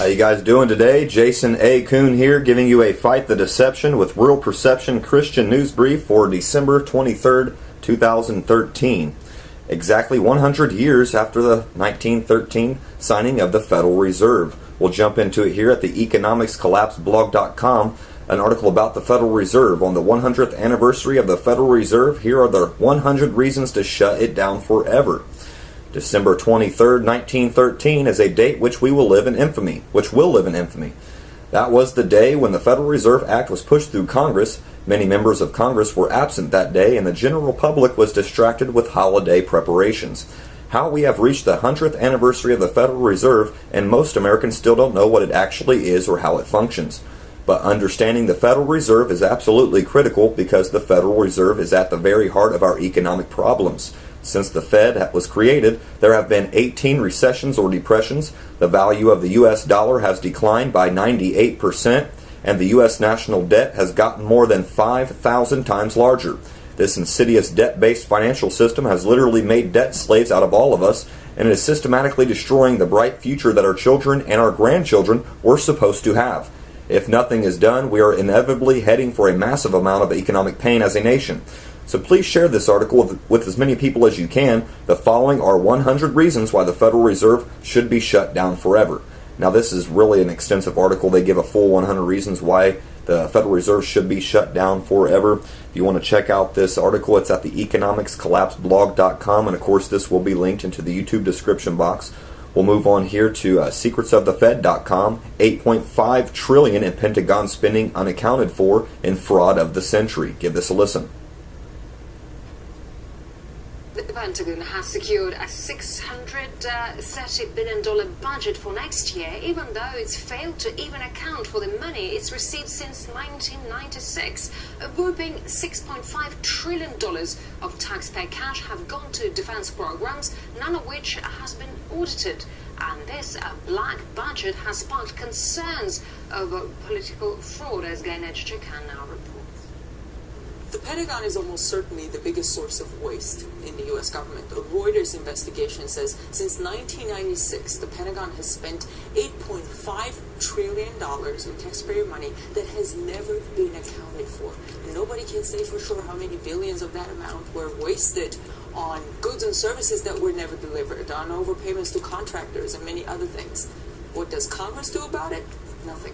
you guys doing today? Jason A. Kuhn here, giving you a Fight the Deception with Real Perception Christian News Brief for December 23rd, 2013. Exactly 100 years after the 1913 signing of the Federal Reserve. We'll jump into it here at the economicscollapseblog.com, an article about the Federal Reserve. On the 100th anniversary of the Federal Reserve, here are the 100 reasons to shut it down forever. December 23rd, 1913 is a date which will live in infamy. That was the day when the Federal Reserve Act was pushed through Congress. Many members of Congress were absent that day, and the general public was distracted with holiday preparations. How we have reached the 100th anniversary of the Federal Reserve, and most Americans still don't know what it actually is or how it functions. But understanding the Federal Reserve is absolutely critical because the Federal Reserve is at the very heart of our economic problems. Since the Fed was created, there have been 18 recessions or depressions. The value of the U.S. dollar has declined by 98%, and the U.S. national debt has gotten more than 5,000 times larger. This insidious debt-based financial system has literally made debt slaves out of all of us, and it is systematically destroying the bright future that our children and our grandchildren were supposed to have. If nothing is done, we are inevitably heading for a massive amount of economic pain as a nation. So please share this article with as many people as you can. The following are 100 reasons why the Federal Reserve should be shut down forever. Now this is really an extensive article. They give a full 100 reasons why the Federal Reserve should be shut down forever. If you want to check out this article, it's at the economicscollapseblog.com, and of course this will be linked into the YouTube description box. We'll move on here to secretsofthefed.com. 8.5 trillion in Pentagon spending unaccounted for in fraud of the century. Give this a listen. The Pentagon has secured a $630 billion budget for next year, even though it's failed to even account for the money it's received since 1996. A whopping $6.5 trillion of taxpayer cash have gone to defense programs, none of which has been audited. And this black budget has sparked concerns over political fraud, as Glenn Edgerton can now report. The Pentagon is almost certainly the biggest source of waste in the U.S. government. A Reuters investigation says since 1996, the Pentagon has spent $8.5 trillion in taxpayer money that has never been accounted for. And nobody can say for sure how many billions of that amount were wasted on goods and services that were never delivered, on overpayments to contractors, and many other things. What does Congress do about it? Nothing.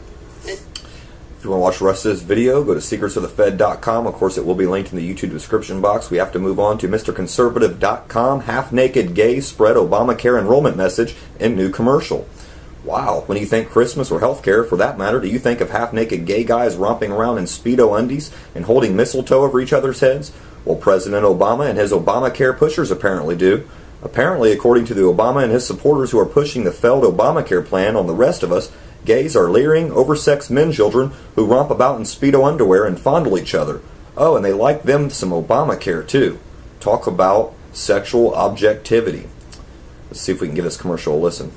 If you want to watch the rest of this video, go to secretsofthefed.com. Of course, it will be linked in the YouTube description box. We have to move on to MrConservative.com. Half-naked gays spread Obamacare enrollment message in new commercial. Wow. When you think Christmas or healthcare, for that matter, do you think of half-naked gay guys romping around in Speedo undies and holding mistletoe over each other's heads? Well, President Obama and his Obamacare pushers apparently do. Apparently, according to the Obama and his supporters who are pushing the failed Obamacare plan on the rest of us, gays are leering, oversexed men children who romp about in Speedo underwear and fondle each other. Oh, and they like them some Obamacare, too. Talk about sexual objectivity. Let's see if we can give this commercial a listen.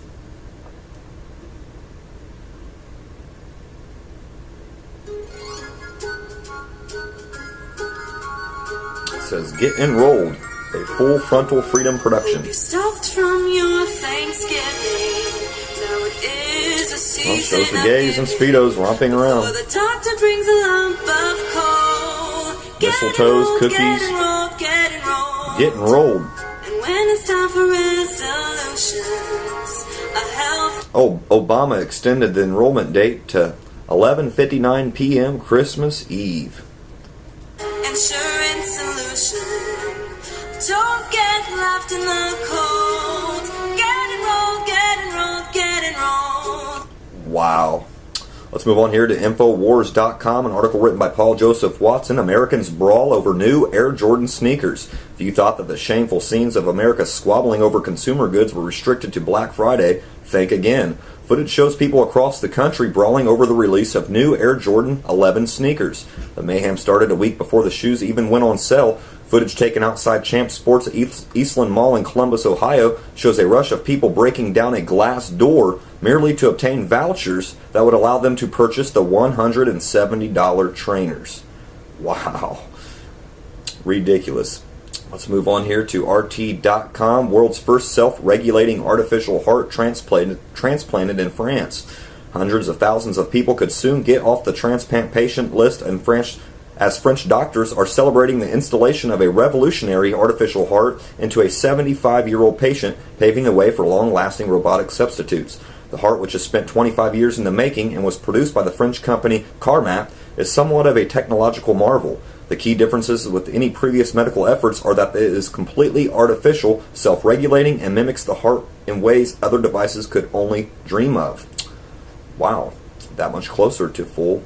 It says, get enrolled. A full frontal freedom production. From your Thanksgiving. Now it is a season. Well, shows the gays and Speedos romping around. The doctor brings a lump of coal. Mistletoes, cookies. Get enrolled. Get enrolled. And when it's time for resolutions, a health. Oh, Obama extended the enrollment date to 11:59 p.m. Christmas Eve. Insurance solution. Don't get left in the cold. Get enrolled, get enrolled, get enrolled. Wow. Let's move on here to Infowars.com, an article written by Paul Joseph Watson. Americans brawl over new Air Jordan sneakers. If you thought that the shameful scenes of America squabbling over consumer goods were restricted to Black Friday, think again. Footage shows people across the country brawling over the release of new Air Jordan 11 sneakers. The mayhem started a week before the shoes even went on sale. Footage taken outside Champs Sports at Eastland Mall in Columbus, Ohio, shows a rush of people breaking down a glass door merely to obtain vouchers that would allow them to purchase the $170 trainers. Wow. Ridiculous. Let's move on here to RT.com. World's first self-regulating artificial heart transplanted in France. Hundreds of thousands of people could soon get off the transplant patient list, and as French doctors are celebrating the installation of a revolutionary artificial heart into a 75-year-old patient, paving the way for long-lasting robotic substitutes. The heart, which has spent 25 years in the making and was produced by the French company Carmat, is somewhat of a technological marvel. The key differences with any previous medical efforts are that it is completely artificial, self-regulating, and mimics the heart in ways other devices could only dream of. Wow, that much closer to full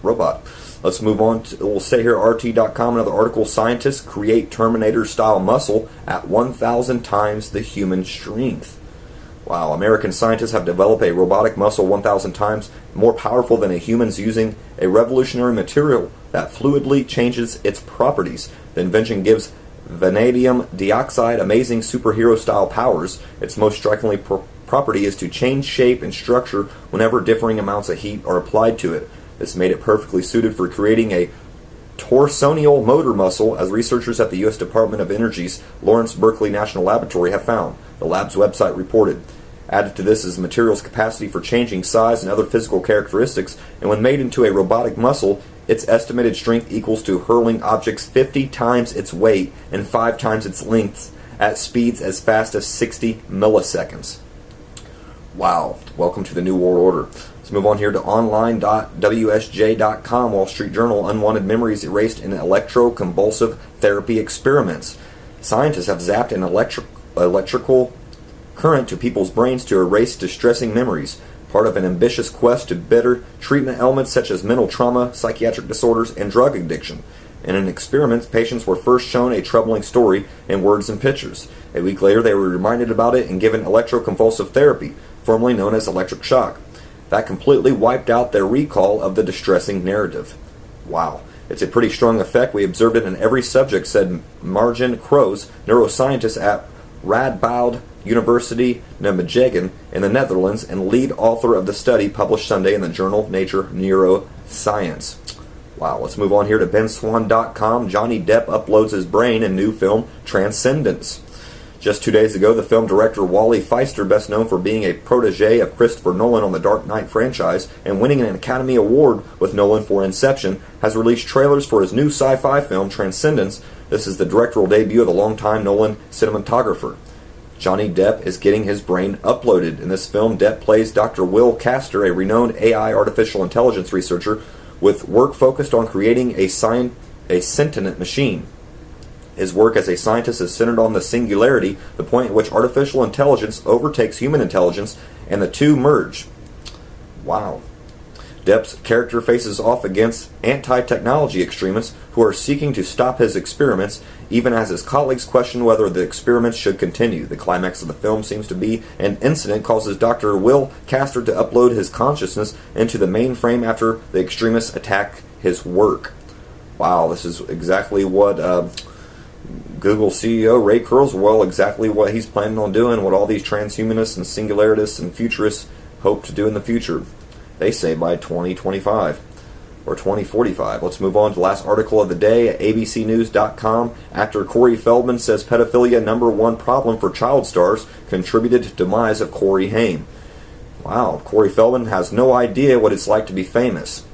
robot. Let's move on. We'll say here RT.com, another article, scientists create Terminator-style muscle at 1,000 times the human strength. Wow, American scientists have developed a robotic muscle 1,000 times more powerful than a human's using a revolutionary material that fluidly changes its properties. The invention gives vanadium dioxide amazing superhero-style powers. Its most strikingly property is to change shape and structure whenever differing amounts of heat are applied to it. This made it perfectly suited for creating a torsional motor muscle, as researchers at the U.S. Department of Energy's Lawrence Berkeley National Laboratory have found, the lab's website reported. Added to this is the material's capacity for changing size and other physical characteristics, and when made into a robotic muscle, its estimated strength equals to hurling objects 50 times its weight and 5 times its length at speeds as fast as 60 milliseconds. Wow, welcome to the New World Order. Let's move on here to online.wsj.com. Wall Street Journal, unwanted memories erased in electroconvulsive therapy experiments. Scientists have zapped an electrical current to people's brains to erase distressing memories, part of an ambitious quest to better treatment elements such as mental trauma, psychiatric disorders, and drug addiction. In an experiment, patients were first shown a troubling story in words and pictures. A week later, they were reminded about it and given electroconvulsive therapy, formerly known as electric shock. That completely wiped out their recall of the distressing narrative. Wow. It's a pretty strong effect. We observed it in every subject, said Marjan Kroos, neuroscientist at Radboud University Nijmegen in the Netherlands and lead author of the study published Sunday in the journal Nature Neuroscience. Wow, let's move on here to BenSwan.com. Johnny Depp uploads his brain in new film Transcendence. Just 2 days ago, the film director Wally Pfister, best known for being a protege of Christopher Nolan on the Dark Knight franchise and winning an Academy Award with Nolan for Inception, has released trailers for his new sci-fi film Transcendence. This is the directorial debut of the longtime Nolan cinematographer. Johnny Depp is getting his brain uploaded. In this film, Depp plays Dr. Will Castor, a renowned AI artificial intelligence researcher with work focused on creating a sentient machine. His work as a scientist is centered on the singularity, the point at which artificial intelligence overtakes human intelligence, and the two merge. Wow. Depp's character faces off against anti-technology extremists who are seeking to stop his experiments, even as his colleagues question whether the experiments should continue. The climax of the film seems to be an incident causes Dr. Will Castor to upload his consciousness into the mainframe after the extremists attack his work. Wow, this is exactly what Google CEO Ray Kurzweil, exactly what he's planning on doing, what all these transhumanists and singularists and futurists hope to do in the future. They say by 2025 or 2045. Let's move on to the last article of the day at abcnews.com. Actor Corey Feldman says pedophilia #1 problem for child stars contributed to demise of Corey Haim. Wow, Corey Feldman has no idea what it's like to be famous.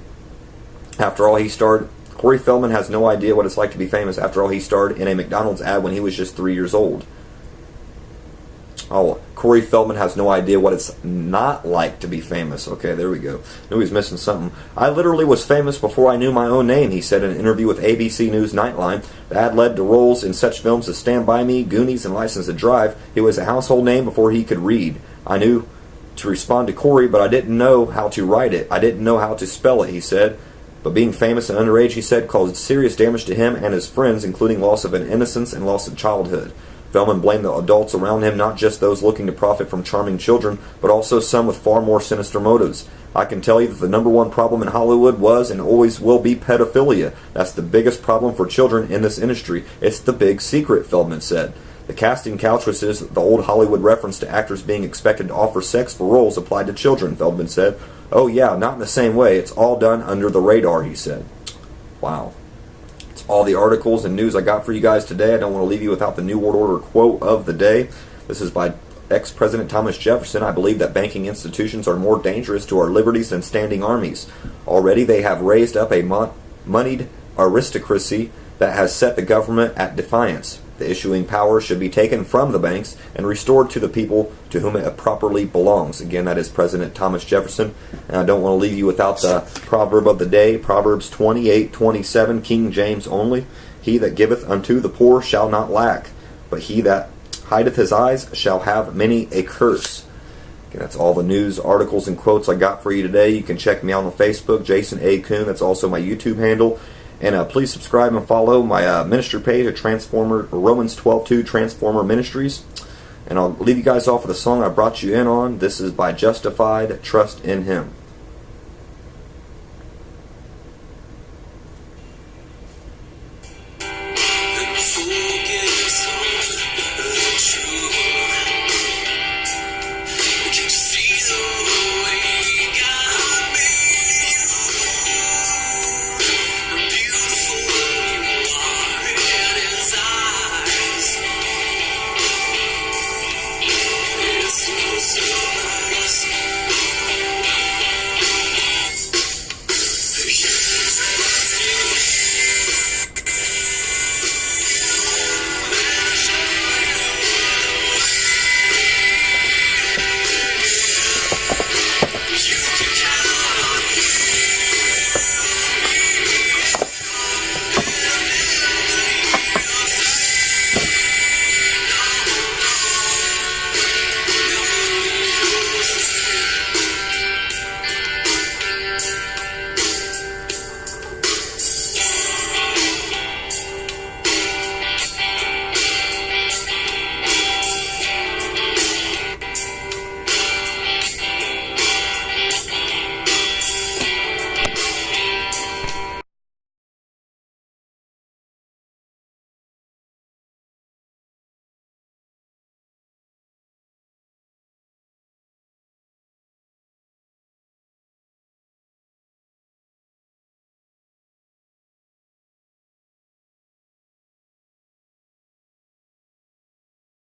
Corey Feldman has no idea what it's like to be famous. After all, he starred in a McDonald's ad when he was just 3 years old. Oh, Corey Feldman has no idea what it's not like to be famous. Okay, there we go. Knew he was missing something. I literally was famous before I knew my own name, he said in an interview with ABC News Nightline. The ad led to roles in such films as Stand By Me, Goonies, and License to Drive. He was a household name before he could read. I knew to respond to Corey, but I didn't know how to write it. I didn't know how to spell it, he said. But being famous and underage, he said, caused serious damage to him and his friends, including loss of an innocence and loss of childhood. Feldman blamed the adults around him, not just those looking to profit from charming children, but also some with far more sinister motives. I can tell you that the #1 problem in Hollywood was and always will be pedophilia. That's the biggest problem for children in this industry. It's the big secret, Feldman said. The casting couch, which is the old Hollywood reference to actors being expected to offer sex for roles, applied to children, Feldman said. Oh yeah, not in the same way. It's all done under the radar, he said. Wow. It's all the articles and news I got for you guys today. I don't want to leave you without the New World Order quote of the day. This is by ex-President Thomas Jefferson, I believe that banking institutions are more dangerous to our liberties than standing armies. Already they have raised up a moneyed aristocracy that has set the government at defiance. The issuing power should be taken from the banks and restored to the people to whom it properly belongs. Again, that is President Thomas Jefferson. And I don't want to leave you without the proverb of the day, Proverbs 28:27, King James only. He that giveth unto the poor shall not lack, but he that hideth his eyes shall have many a curse. Again, that's all the news, articles, and quotes I got for you today. You can check me out on Facebook, Jason A. Coon. That's also my YouTube handle. And please subscribe and follow my ministry page at Romans 12:2 Transformer Ministries. And I'll leave you guys off with a song I brought you in on. This is by Justified, Trust in Him.